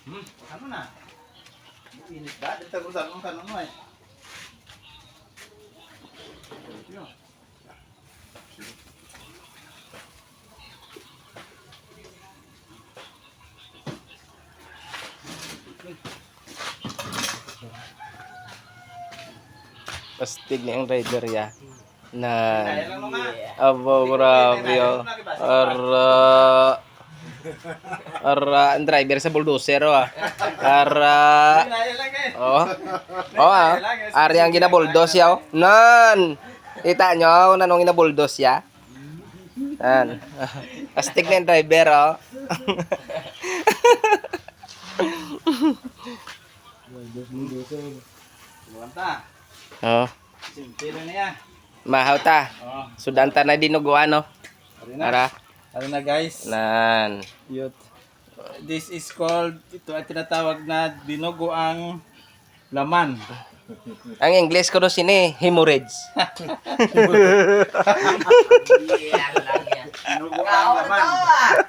Ano na? Init ba? Dito ko sa kung ano eh. Pastig na yung rider ya. Na Kaya lang naman. abo grabe oh. Ang driver sa bulldozer oh. Ara Kaya lang eh. oh. Ari ang ginabuldos ya oh. Nan. Kita nyo nanong ginabuldos ya. Nan. Pastig na yung driver oh. Luwanta. Oh. Simple na yan. Mahaw ta. Oh. Sudan ta na dinuguan no. Ari na. Ara. Ari na guys. Nan. Yut. This is called, ito ay tinatawag na dinuguang laman. Ang English ko no sini hemorrhage. Dinuguang laman.